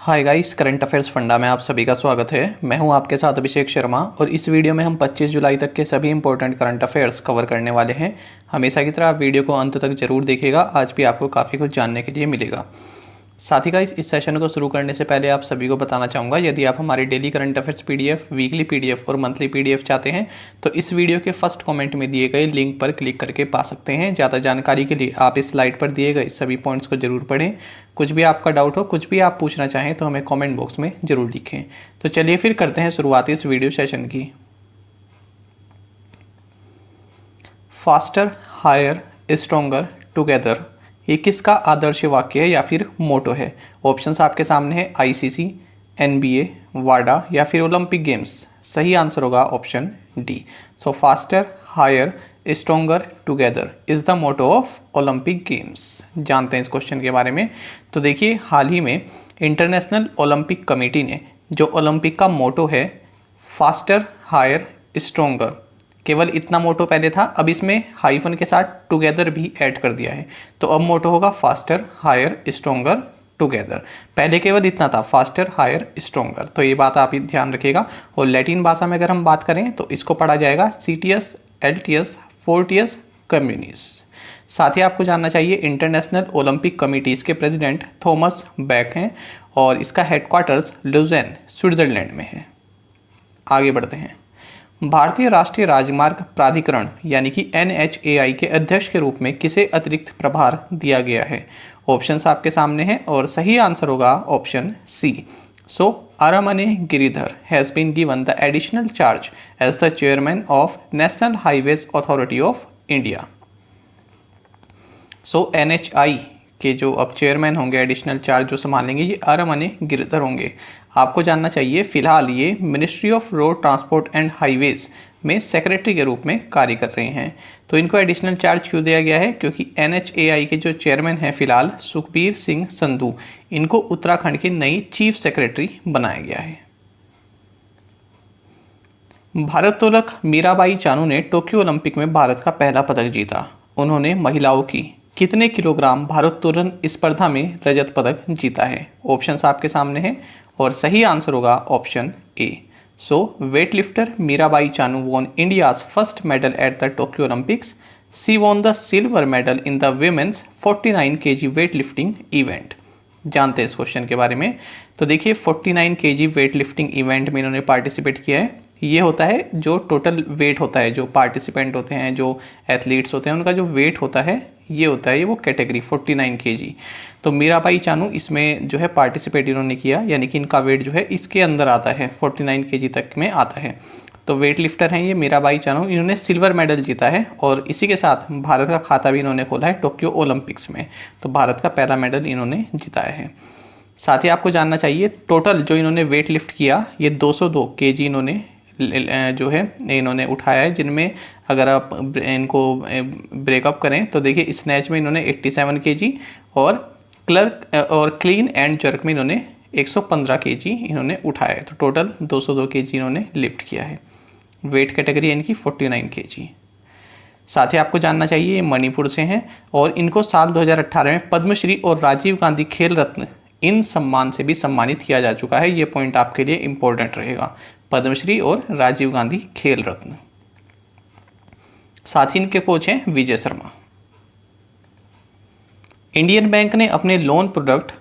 Hi guys, current affairs funda में आप सभी का स्वागत है। मैं हूं आपके साथ अभिषेक शर्मा और इस वीडियो में हम 25 जुलाई तक के सभी इंपॉर्टेंट करंट अफेयर्स कवर करने वाले हैं। हमेशा की तरह आप वीडियो को अंत तक जरूर देखिएगा, आज भी आपको काफ़ी कुछ जानने के लिए मिलेगा। साथ ही गाइस, इस सेशन को शुरू करने से पहले आप सभी को बताना चाहूँगा, यदि आप हमारे daily current affairs PDF, weekly PDF और मंथली पीडीएफ चाहते हैं तो इस वीडियो के फर्स्ट कमेंट में दिए गए लिंक पर क्लिक करके पा सकते हैं। ज़्यादा जानकारी के लिए आप इस स्लाइड पर दिए गए सभी पॉइंट्स को जरूर पढ़ें। कुछ भी आपका डाउट हो, कुछ भी आप पूछना चाहें तो हमें कॉमेंट बॉक्स में ज़रूर लिखें। तो चलिए फिर करते हैं शुरुआत इस वीडियो सेशन की। फास्टर, हायर, स्ट्रोंगर, टुगेदर, ये किसका आदर्श वाक्य है या फिर मोटो है? ऑप्शंस आपके सामने है, आईसीसी, एनबीए, वाडा या फिर ओलंपिक गेम्स। सही आंसर होगा option D. So faster, higher, stronger, together is the motto of Olympic games. जानते हैं इस क्वेश्चन के बारे में। तो देखिए, हाल ही में इंटरनेशनल ओलंपिक कमेटी ने जो ओलंपिक का मोटो है फास्टर, हायर, स्ट्रोंगर, केवल इतना मोटो पहले था, अब इसमें हाइफन के साथ टुगेदर भी ऐड कर दिया है। तो अब मोटो होगा फास्टर, हायर, स्ट्रोंगर, टुगेदर। पहले केवल इतना था, फास्टर, हायर, स्ट्रोंगर। तो ये बात आप ध्यान रखिएगा। और लैटिन भाषा में अगर हम बात करें तो इसको पढ़ा जाएगा सीटीएस, एलटीएस, फोर्टियस, कम्युनिस। साथ ही आपको जानना चाहिए, इंटरनेशनल ओलंपिक कमेटी के प्रेसिडेंट थॉमस बैक हैं और इसका हेडक्वार्टर्स लुज़ेन, स्विट्जरलैंड में है। आगे बढ़ते हैं। भारतीय राष्ट्रीय राजमार्ग प्राधिकरण यानी कि NHAI के अध्यक्ष के रूप में किसे अतिरिक्त प्रभार दिया गया है? ऑप्शंस आपके सामने हैं और सही आंसर होगा option C. So Aramane Giridhar has been given the additional charge as the chairman of National Highways Authority of India. So NHAI के जो अब चेयरमैन होंगे, एडिशनल चार्ज जो संभालेंगे, ये अरमने गिरिधर होंगे। आपको जानना चाहिए, फिलहाल ये ministry of road transport and highways में सेक्रेटरी के रूप में कार्य कर रहे हैं। तो इनको एडिशनल चार्ज क्यों दिया गया है? क्योंकि NHAI के जो चेयरमैन हैं फिलहाल, सुखबीर सिंह संधू, इनको उत्तराखंड की नई चीफ सेक्रेटरी बनाया गया है। भारोत्तोलक मीराबाई चानू ने टोक्यो ओलंपिक में भारत का पहला पदक जीता। उन्होंने महिलाओं की कितने किलोग्राम भारोत्तोलन स्पर्धा में रजत पदक जीता है? ऑप्शंस आपके सामने हैं और सही आंसर होगा option A. So weightlifter Mirabai Chanu won India's first medal at the Tokyo Olympics. She won the silver medal in the women's 49 kg weight lifting event. जानते हैं इस क्वेश्चन के बारे में। तो देखिए, 49 kg वेट लिफ्टिंग इवेंट में इन्होंने पार्टिसिपेट किया है। ये होता है जो टोटल वेट होता है, जो पार्टिसिपेंट होते हैं, जो एथलीट्स होते हैं, उनका जो वेट होता है ये होता है, ये वो कैटेगरी 49 kg। तो मीराबाई चानू इसमें जो है पार्टिसिपेट इन्होंने किया, यानी कि इनका वेट जो है इसके अंदर आता है, 49 kg तक में आता है। तो वेट लिफ्टर हैं ये मीराबाई चानू, इन्होंने सिल्वर मेडल जीता है और इसी के साथ भारत का खाता भी इन्होंने खोला है टोक्यो ओलंपिक्स में। तो भारत का पहला मेडल इन्होंने जिताया है। साथ ही आपको जानना चाहिए, टोटल जो इन्होंने वेट लिफ्ट किया ये 202 kg इन्होंने जो है इन्होंने उठाया है, जिनमें अगर आप इनको ब्रेकअप करें तो देखिए, स्नैच में इन्होंने 87 kg और क्लर्क और क्लीन एंड जर्क में इन्होंने 115 kg इन्होंने उठाया है। तो टोटल 202 kg इन्होंने लिफ्ट किया है। वेट कैटेगरी इनकी 49 kg। साथ ही आपको जानना चाहिए, ये मणिपुर से हैं और इनको साल 2018 में पद्मश्री और राजीव गांधी खेल रत्न इन सम्मान से भी सम्मानित किया जा चुका है। ये पॉइंट आपके लिए इंपॉर्टेंट रहेगा, पद्मश्री और राजीव गांधी खेल रत्न। साथ ही इनके कोच हैं विजय शर्मा। इंडियन बैंक ने अपने loan product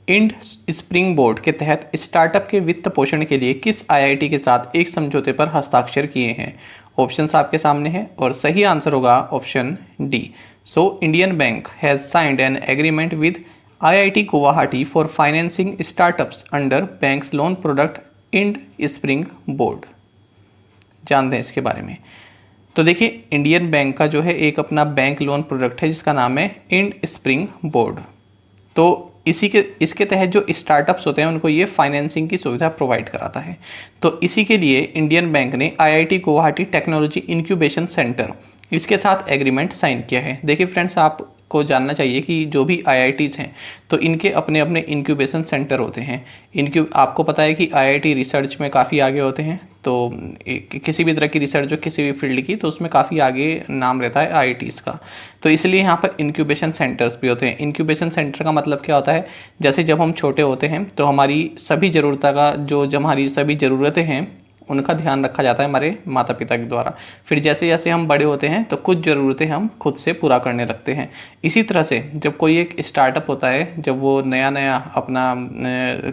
Ind Spring Board के तहत स्टार्टअप के वित्त पोषण के लिए किस IIT के साथ एक समझौते पर हस्ताक्षर किए हैं? ऑप्शंस आपके सामने हैं और सही आंसर होगा option D. So Indian Bank has signed an agreement with IIT Guwahati for financing startups under bank's loan product Ind Spring Board. जानते हैं इसके बारे में। तो देखिए, इंडियन बैंक का जो है एक अपना बैंक लोन प्रोडक्ट है जिसका नाम है इंड स्प्रिंग बोर्ड। तो इसके तहत जो स्टार्टअप्स होते हैं उनको ये फाइनेंसिंग की सुविधा प्रोवाइड कराता है। तो इसी के लिए इंडियन बैंक ने IIT Guwahati technology incubation centre, इसके साथ एग्रीमेंट साइन किया है। देखिए फ्रेंड्स, आप को जानना चाहिए कि जो भी आईआईटीज़ हैं तो इनके अपने अपने इंक्यूबेशन सेंटर होते हैं। आपको पता है कि आईआईटी रिसर्च में काफ़ी आगे होते हैं, तो किसी भी तरह की रिसर्च हो किसी भी फील्ड की तो उसमें काफ़ी आगे नाम रहता है आईआईटीज़ का। तो इसलिए यहाँ पर इंक्यूबेशन सेंटर्स भी होते हैं। इंक्यूबेशन सेंटर का मतलब क्या होता है, जैसे जब हम छोटे होते हैं तो हमारी सभी ज़रूरतें हैं उनका ध्यान रखा जाता है हमारे माता पिता के द्वारा। फिर जैसे जैसे हम बड़े होते हैं तो कुछ ज़रूरतें हम खुद से पूरा करने लगते हैं। इसी तरह से जब कोई एक स्टार्टअप होता है, जब वो नया नया अपना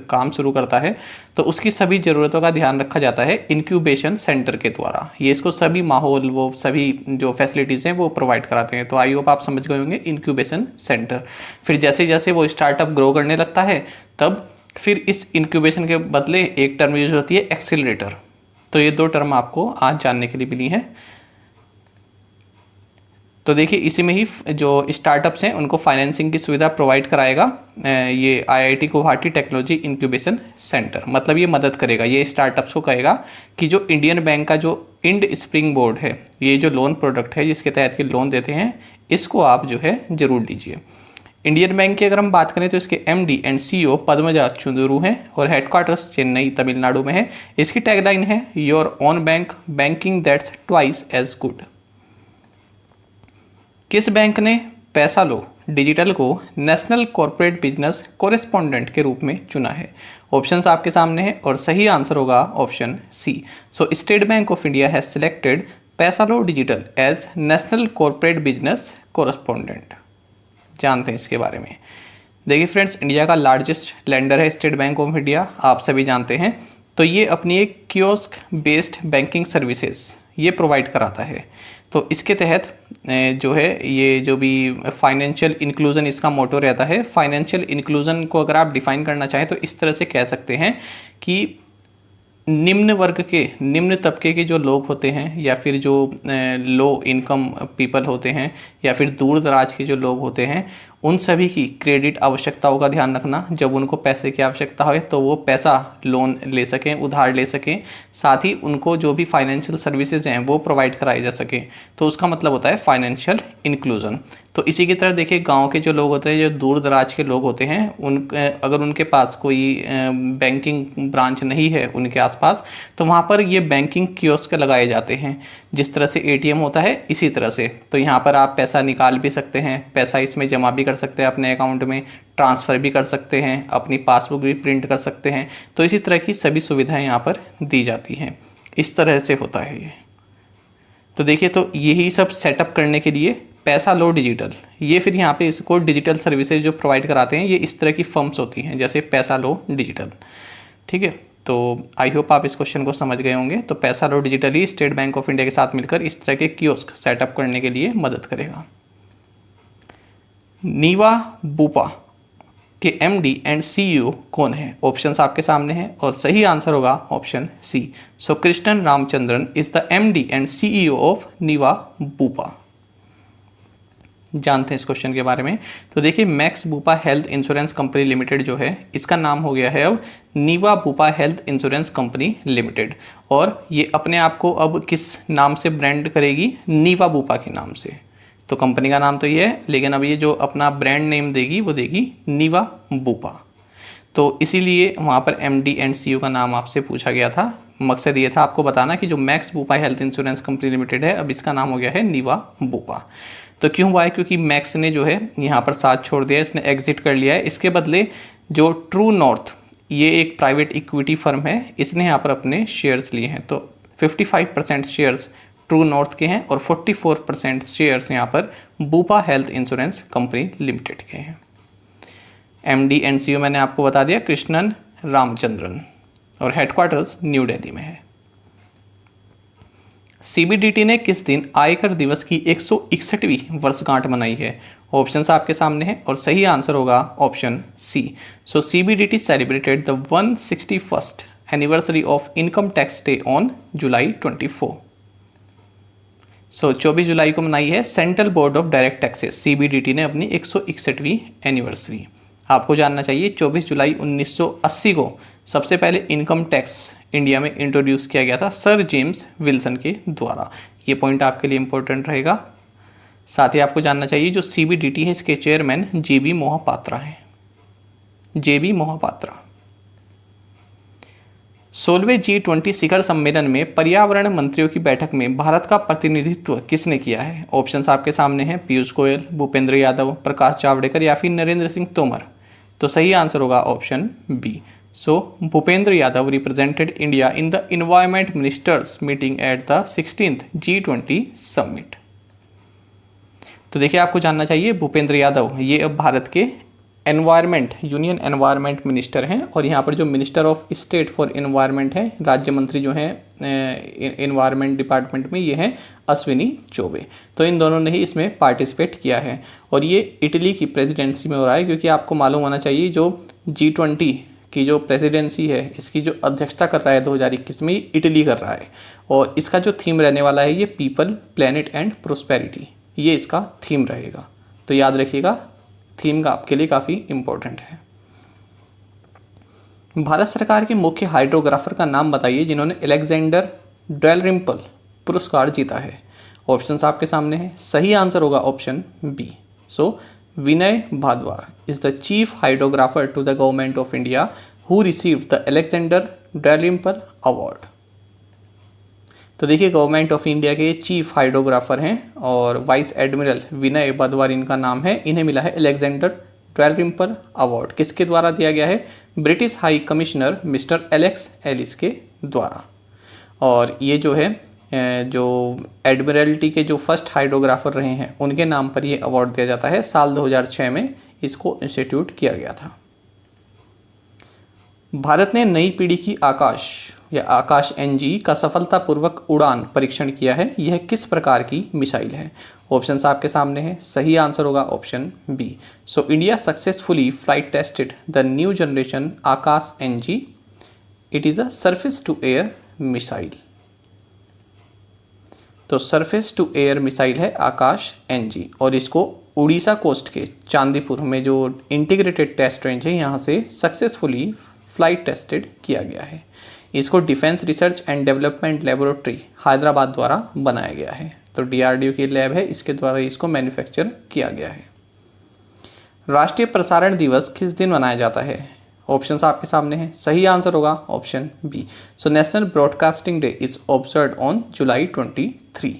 काम शुरू करता है तो उसकी सभी ज़रूरतों का ध्यान रखा जाता है इंक्यूबेशन सेंटर के द्वारा। ये इसको सभी माहौल, वो सभी जो फैसिलिटीज़ हैं वो प्रोवाइड कराते हैं। तो आई होप आप समझ गए होंगे इंक्यूबेशन सेंटर। फिर जैसे जैसे वो स्टार्टअप ग्रो करने लगता है तब फिर इस इंक्यूबेशन के बदले एक टर्म यूज होती है एक्सीलरेटर। तो ये दो टर्म आपको आज जानने के लिए मिली हैं। तो देखिए इसी में ही जो स्टार्टअप्स हैं उनको फाइनेंसिंग की सुविधा प्रोवाइड कराएगा ये IIT Guwahati technology incubation centre. मतलब ये मदद करेगा, ये स्टार्टअप्स को कहेगा कि जो इंडियन बैंक का जो इंड स्प्रिंग बोर्ड है, ये जो लोन प्रोडक्ट है जिसके तहत ये लोन देते हैं, इसको आप जो है ज़रूर लीजिए। इंडियन बैंक की अगर हम बात करें तो इसके एमडी एंड सीईओ पद्मजा चुंदुरू हैं और हेडक्वार्टर्स चेन्नई तमिलनाडु में है। इसकी टैगलाइन है your own bank, banking that's twice as good. किस बैंक ने पैसा लो डिजिटल को नेशनल कॉर्पोरेट बिजनेस कोरेस्पोंडेंट के रूप में चुना है? ऑप्शंस आपके सामने हैं और सही आंसर होगा option C. So State Bank of India has selected Paisalo digital as national corporate business correspondent. जानते हैं इसके बारे में। देखिए फ्रेंड्स, इंडिया का लार्जेस्ट लेंडर है स्टेट बैंक ऑफ इंडिया, आप सभी जानते हैं। तो ये अपनी एक कियोस्क बेस्ड बैंकिंग सर्विसेज ये प्रोवाइड कराता है। तो इसके तहत जो है ये जो भी फाइनेंशियल इंक्लूजन इसका मोटो रहता है। फाइनेंशियल इंक्लूजन को अगर आप डिफाइन करना चाहें तो इस तरह से कह सकते हैं कि निम्न वर्ग के, निम्न तबके के जो लोग होते हैं या फिर जो लो इनकम पीपल होते हैं या फिर दूर दराज के जो लोग होते हैं, उन सभी की क्रेडिट आवश्यकताओं का ध्यान रखना। जब उनको पैसे की आवश्यकता हो तो वो पैसा लोन ले सकें, उधार ले सकें, साथ ही उनको जो भी फाइनेंशियल सर्विसेज हैं वो प्रोवाइड कराई जा सकें। तो उसका मतलब होता है फाइनेंशियल इंक्लूजन। तो इसी की तरह देखिए गांव के जो लोग होते हैं, जो दूर दराज के लोग होते हैं, अगर उनके पास कोई बैंकिंग ब्रांच नहीं है उनके आसपास, तो वहाँ पर ये बैंकिंग कियोस्क लगाए जाते हैं। जिस तरह से एटीएम होता है इसी तरह से। तो यहाँ पर आप पैसा निकाल भी सकते हैं, पैसा इसमें जमा भी कर सकते हैं अपने अकाउंट में, ट्रांसफ़र भी कर सकते हैं, अपनी पासबुक भी प्रिंट कर सकते हैं। तो इसी तरह की सभी सुविधाएं यहाँ पर दी जाती हैं। इस तरह से होता है ये। तो देखिए, तो यही सब सेटअप करने के लिए पैसा लो डिजिटल, ये फिर यहाँ पे इसको डिजिटल सर्विसेज जो प्रोवाइड कराते हैं, ये इस तरह की फर्म्स होती हैं जैसे पैसा लो डिजिटल। ठीक है, तो आई होप आप इस क्वेश्चन को समझ गए होंगे। तो पैसा लो डिजिटल ही स्टेट बैंक ऑफ इंडिया के साथ मिलकर इस तरह के कियोस्क सेटअप करने के लिए मदद करेगा। नीवा बुपा के एमडी एंड सीईओ कौन है? ऑप्शंस आपके सामने हैं और सही आंसर होगा option C. So Krishnan Ramachandran is the MD and CEO of Niva Bupa. जानते हैं इस क्वेश्चन के बारे में। तो देखिए, Max Bupa health insurance company limited जो है, इसका नाम हो गया है अब Niva Bupa health insurance company limited. और ये अपने आप को अब किस नाम से ब्रांड करेगी? नीवा बुपा के नाम से। तो कंपनी का नाम तो ये है, लेकिन अब ये जो अपना ब्रांड नेम देगी वो देगी नीवा बुपा। तो इसीलिए वहाँ पर एमडी एंड सीईओ का नाम आपसे पूछा गया था। मकसद ये था आपको बताना कि जो max Bupa health insurance company limited है, अब इसका नाम हो गया है नीवा बुपा। तो क्यों हुआ है? क्योंकि मैक्स ने जो है यहाँ पर साथ छोड़ दिया, इसने एग्जिट कर लिया है। इसके बदले जो ट्रू नॉर्थ, ये एक प्राइवेट इक्विटी फर्म है, इसने यहाँ पर अपने शेयर्स लिए हैं। तो 55% शेयर्स ट्रू नॉर्थ के हैं और 44% शेयर्स यहाँ पर Bupa health insurance company limited के हैं। एमडी एंड सीईओ मैंने आपको बता दिया कृष्णन रामचंद्रन और हेडक्वार्टर्स न्यू दिल्ली में है। सीबीडीटी ने किस दिन आयकर दिवस की 161वीं वर्षगांठ मनाई है? ऑप्शंस आपके सामने हैं और सही आंसर होगा option C. So CBDT celebrated the 161st anniversary of income tax day on July 24। So 24 जुलाई को मनाई है central board of direct taxes, CBDT ने अपनी 161वीं एनिवर्सरी। आपको जानना चाहिए 24 जुलाई 1980 को सबसे पहले इनकम टैक्स इंडिया में इंट्रोड्यूस किया गया था सर जेम्स विल्सन के द्वारा। ये पॉइंट आपके लिए इंपॉर्टेंट रहेगा। साथ ही आपको जानना चाहिए जो CBDT है इसके चेयरमैन JB मोहपात्रा हैं, JB मोहपात्रा। 16वें G20 शिखर सम्मेलन में पर्यावरण मंत्रियों की बैठक में भारत का प्रतिनिधित्व किसने किया है? ऑप्शंस आपके सामने हैं, पीयूष गोयल, भूपेंद्र यादव, प्रकाश जावड़ेकर या फिर नरेंद्र सिंह तोमर। तो सही आंसर होगा option B. So Bhupender Yadav represented India in the environment ministers meeting at the 16th G20 summit. तो देखिए आपको जानना चाहिए भूपेंद्र यादव ये अब भारत के एनवायरनमेंट यूनियन एनवायरनमेंट मिनिस्टर हैं, और यहाँ पर जो minister of state for environment है, राज्य मंत्री जो हैं एनवायरनमेंट डिपार्टमेंट में, ये हैं अश्विनी चौबे। तो इन दोनों ने ही इसमें पार्टिसिपेट किया है, और ये इटली की प्रेसिडेंसी में हो रहा है, क्योंकि आपको मालूम होना चाहिए जो G20 की जो प्रेसिडेंसी है इसकी जो अध्यक्षता कर रहा है 2021 में इटली कर रहा है, और इसका जो थीम रहने वाला है ये पीपल प्लेनेट एंड प्रोस्पेरिटी, ये इसका थीम रहेगा। तो याद रखिएगा, थीम का आपके लिए काफ़ी इम्पोर्टेंट है। भारत सरकार के मुख्य हाइड्रोग्राफर का नाम बताइए जिन्होंने अलेक्जेंडर डेलरिम्पल पुरस्कार जीता है। ऑप्शंस आपके सामने हैं, सही आंसर होगा option B. So Vinay Bhadwar is the chief hydrographer to the government of India who received the Alexander Dalrymple award. तो देखिए गवर्नमेंट ऑफ इंडिया के चीफ हाइड्रोग्राफर हैं और वाइस एडमिरल विनय भादवार इनका नाम है, इन्हें मिला है अलेक्जेंडर डेलरिम्पल अवार्ड। किसके द्वारा दिया गया है? British high commissioner mister Alex Ellis के द्वारा। और ये जो है जो एडमिरल्टी के जो फर्स्ट हाइड्रोग्राफर रहे हैं उनके नाम पर ये अवार्ड दिया जाता है। साल 2006 में इसको इंस्टीट्यूट किया गया था। भारत ने नई पीढ़ी की आकाश या आकाश NG का सफलतापूर्वक उड़ान परीक्षण किया है। यह किस प्रकार की मिसाइल है? ऑप्शंस आपके सामने हैं, सही आंसर होगा option B. So India successfully flight tested the new generation Akash NG। It is a surface to air missile. तो सरफेस टू एयर मिसाइल है आकाश NG, और इसको उड़ीसा कोस्ट के चांदीपुर में जो इंटीग्रेटेड टेस्ट रेंज है यहाँ से सक्सेसफुली फ्लाइट टेस्टेड किया गया है। इसको defence research and development laboratory Hyderabad द्वारा बनाया गया है। तो DRDO की लैब है, इसके द्वारा इसको मैन्युफैक्चर किया गया है। राष्ट्रीय प्रसारण दिवस किस दिन मनाया जाता है? ऑप्शंस आपके सामने हैं, सही आंसर होगा option B. So national broadcasting day is observed on July 23।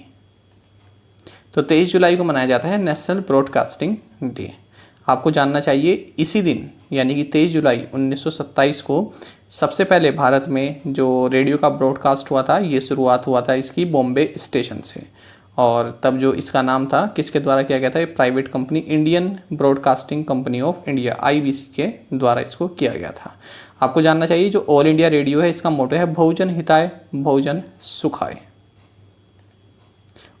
तो 23 जुलाई को मनाया जाता है नेशनल ब्रॉडकास्टिंग डे। आपको जानना चाहिए इसी दिन यानी कि 23 जुलाई 1927 को सबसे पहले भारत में जो रेडियो का ब्रॉडकास्ट हुआ था, ये शुरुआत हुआ था इसकी बॉम्बे स्टेशन से, और तब जो इसका नाम था किसके द्वारा किया गया था? ये private company Indian broadcasting company of India IBC के द्वारा इसको किया गया था। आपको जानना चाहिए जो ऑल इंडिया रेडियो है इसका मोटो है बहुजन हिताय बहुजन सुखाय।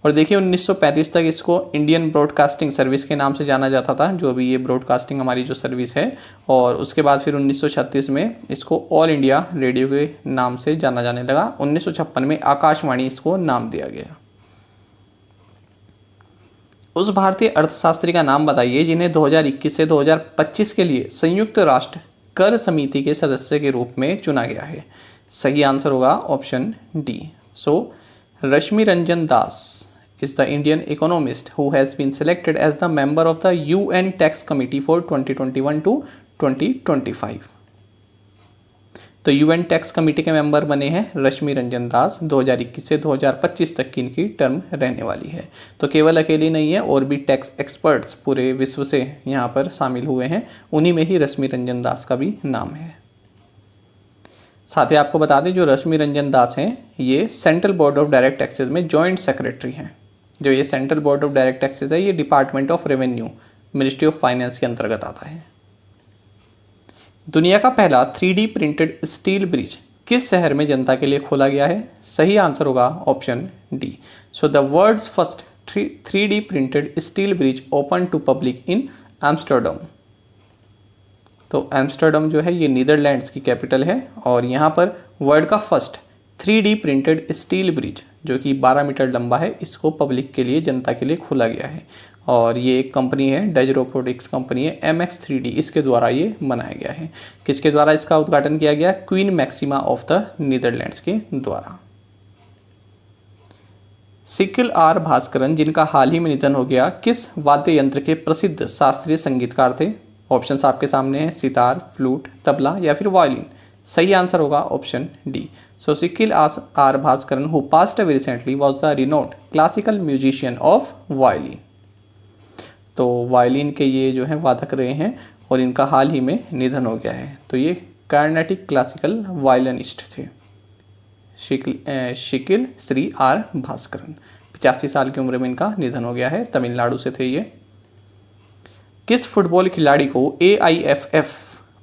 और देखिए 1935 तक इसको इंडियन ब्रॉडकास्टिंग सर्विस के नाम से जाना जाता था, जो भी ये ब्रॉडकास्टिंग हमारी जो सर्विस है, और उसके बाद फिर 1936 में इसको ऑल इंडिया रेडियो के नाम से जाना जाने लगा। 1956 में आकाशवाणी इसको नाम दिया गया। उस भारतीय अर्थशास्त्री का नाम बताइए जिन्हें 2021 से 2025 के लिए संयुक्त राष्ट्र कर समिति के सदस्य के रूप में चुना गया है। सही आंसर होगा option D. So Rashmi Ranjan Das is the Indian economist who has been selected as the member of the UN Tax Committee for 2021 to 2025। तो UN टैक्स कमेटी के मेंबर बने हैं रश्मि रंजन दास। 2021 से 2025 तक की इनकी टर्म रहने वाली है। तो केवल अकेली नहीं है, और भी टैक्स एक्सपर्ट्स पूरे विश्व से यहाँ पर शामिल हुए हैं, उन्हीं में ही रश्मि रंजन दास का भी नाम है। साथ ही आपको बता दें जो रश्मि रंजन दास हैं ये central board of direct taxes में जॉइंट सेक्रेटरी हैं। जो ये central board of direct taxes है ये department of revenue ministry of finance के अंतर्गत आता है। दुनिया का पहला 3D प्रिंटेड स्टील ब्रिज किस शहर में जनता के लिए खोला गया है? सही आंसर होगा option D. So the world's first 3D printed steel bridge open to public in Amsterdam. तो एम्स्टर्डम जो है ये नीदरलैंड्स की कैपिटल है, और यहाँ पर वर्ल्ड का first 3D printed steel bridge जो कि 12 मीटर लंबा है, इसको पब्लिक के लिए जनता के लिए खोला गया है। और ये एक कंपनी है डच रोबोटिक्स कंपनी है MX3D, इसके द्वारा ये बनाया गया है। किसके द्वारा इसका उद्घाटन किया गया? Queen maxima of the Netherlands के द्वारा। सिक्किल आर भास्करन जिनका हाल ही में निधन हो गया, किस वाद्य यंत्र के प्रसिद्ध शास्त्रीय संगीतकार थे? ऑप्शंस आपके सामने हैं, सितार, फ्लूट, तबला या फिर वायलिन। सही आंसर होगा option D. So Sikkil R Bhaskaran who passed away recently was the renowned classical musician of violin. तो वायलिन के ये जो है वादक रहे हैं और इनका हाल ही में निधन हो गया है। तो ये कार्नेटिक क्लासिकल वायलिनिस्ट थे, शिकिल श्री आर भास्करन। 85 साल की उम्र में इनका निधन हो गया है। तमिलनाडु से थे ये। किस फुटबॉल खिलाड़ी को AIFF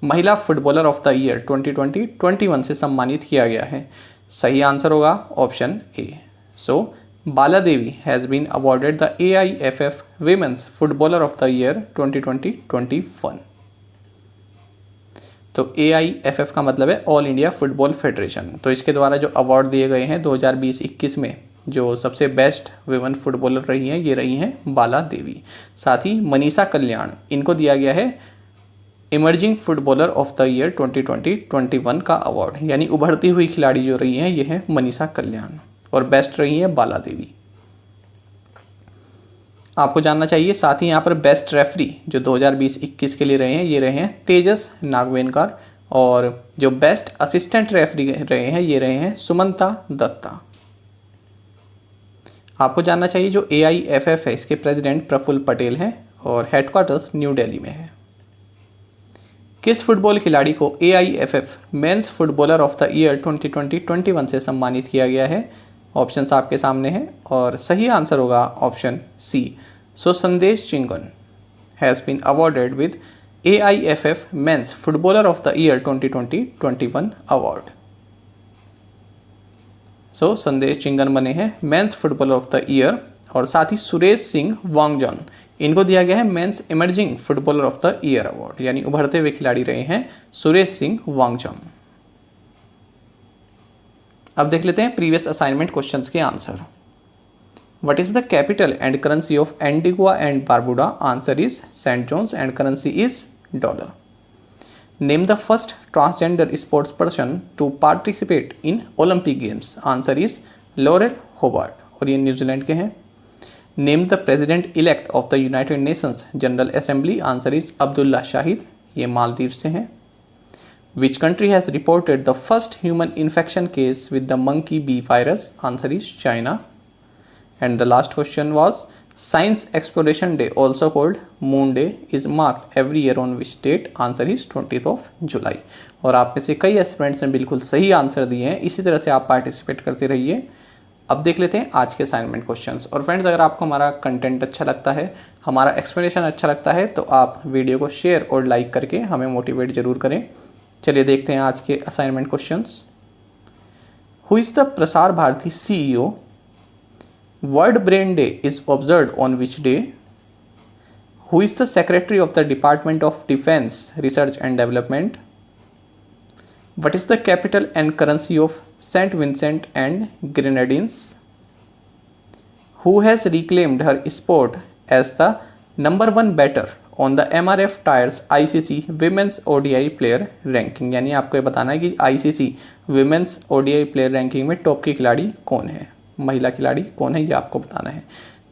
महिला फुटबॉलर ऑफ द ईयर 2020-21 से सम्मानित किया गया है? सही आंसर होगा option A. So Bala Devi has been awarded the AIFF women's footballer of the year 2020-21। तो AIFF का मतलब है ऑल इंडिया फुटबॉल फेडरेशन। तो इसके द्वारा जो अवार्ड दिए गए हैं 2020-21 में, जो सबसे बेस्ट वुमेन फुटबॉलर रही हैं, ये रही हैं बाला देवी। साथ ही मनीषा कल्याण, इनको दिया गया है emerging footballer of the year 2020-21 का अवार्ड, यानी उभरती हुई खिलाड़ी जो रही हैं ये है मनीषा कल्याण, और बेस्ट रही है बाला देवी। आपको जानना चाहिए साथ ही यहाँ पर बेस्ट रेफरी जो 2020-21 के लिए रहे हैं, ये रहे हैं तेजस नागवेनकर, और जो बेस्ट असिस्टेंट रेफरी रहे हैं ये रहे हैं सुमंता दत्ता। आपको जानना चाहिए जो AIFF है इसके प्रेसिडेंट प्रफुल्ल पटेल हैं और हेडक्वार्टर्स न्यू दिल्ली में है। किस फुटबॉल खिलाड़ी को AIFF men's footballer of the year 2020-21 से सम्मानित किया गया है? ऑप्शंस आपके सामने हैं और सही आंसर होगा option C. So Sandesh Jhingan has been awarded with AIFF men's footballer of the year 2020-21 award. So Sandesh Jhingan बने हैं men's footballer of the year, और साथ ही सुरेश सिंह वांगजॉन, इनको दिया गया है men's emerging footballer of the year award, यानी उभरते हुए खिलाड़ी रहे हैं सुरेश सिंह वांगजॉन। अब देख लेते हैं प्रीवियस असाइनमेंट क्वेश्चंस के answer. What is the capital and currency of Antigua and Barbuda? Answer is Saint John's and currency is dollar. Name the first transgender sports person to participate in Olympic games? Answer is Laurel Hubbard, और ये New Zealand के हैं। Name the president elect of the United Nations general assembly? Answer is Abdulla Shahid, ये मालदीव से हैं। Which country has reported the first human infection case with the monkey bee virus? Answer is China. And the last question was Science Exploration Day, also called Moon Day, is marked every year on which date? Answer is 20th of July. और आप में से कई aspirants ने बिल्कुल सही answer दिए हैं। इसी तरह से आप पार्टिसिपेट करते रहिए। अब देख लेते हैं आज के असाइनमेंट क्वेश्चंस। और फ्रेंड्स, अगर आपको हमारा कंटेंट अच्छा लगता है, हमारा एक्सप्लेनेशन अच्छा लगता है, तो आप वीडियो को शेयर और लाइक करके हमें मोटिवेट जरूर करें। चलिए देखते हैं आज के assignment questions. Who is the Prasar Bharati CEO? World brain day is observed on which day? Who is the secretary of the department of defence research and development? What is the capital and currency of Saint Vincent and Grenadines? Who has reclaimed her spot as the number 1 batter on the MRF tyres ICC women's ODI player ranking? यानी आपको ये बताना है कि ICC women's ODI player ranking में top की खिलाड़ी कौन है, महिला खिलाड़ी कौन है, ये आपको बताना है।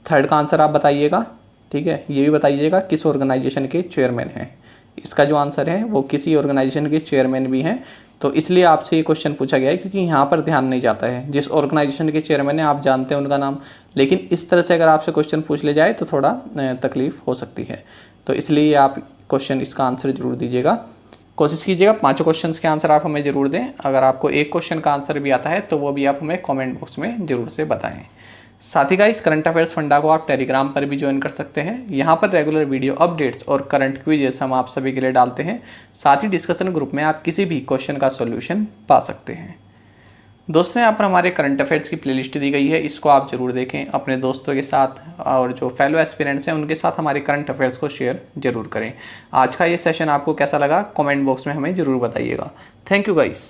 थर्ड का आंसर आप बताइएगा, ठीक है। ये भी बताइएगा किस ऑर्गेनाइजेशन के चेयरमैन हैं। इसका जो आंसर है वो किसी ऑर्गेनाइजेशन के चेयरमैन भी हैं, तो इसलिए आपसे ये क्वेश्चन पूछा गया है क्योंकि यहाँ पर ध्यान नहीं जाता है। जिस ऑर्गेनाइजेशन के चेयरमैन हैं आप जानते हैं उनका नाम, लेकिन इस तरह से अगर आपसे क्वेश्चन पूछ ले जाए तो थोड़ा तकलीफ हो सकती है। तो इसलिए आप क्वेश्चन इसका आंसर जरूर दीजिएगा। कोशिश कीजिएगा 5 क्वेश्चंस के आंसर आप हमें ज़रूर दें। अगर आपको एक क्वेश्चन का आंसर भी आता है तो वो भी आप हमें कमेंट बॉक्स में ज़रूर से बताएं। साथ ही गाइस, करंट अफेयर्स फंडा को आप टेलीग्राम पर भी ज्वाइन कर सकते हैं। यहाँ पर रेगुलर वीडियो अपडेट्स और करंट क्विजेस हम आप सभी के लिए डालते हैं। साथ ही डिस्कशन ग्रुप में आप किसी भी क्वेश्चन का सॉल्यूशन पा सकते हैं। दोस्तों, यहाँ पर हमारे करंट अफेयर्स की प्लेलिस्ट दी गई है, इसको आप ज़रूर देखें। अपने दोस्तों के साथ और जो फेलो एस्पिरेंट्स हैं उनके साथ हमारे करंट अफेयर्स को शेयर जरूर करें। आज का ये सेशन आपको कैसा लगा कमेंट बॉक्स में हमें ज़रूर बताइएगा। Thank you guys.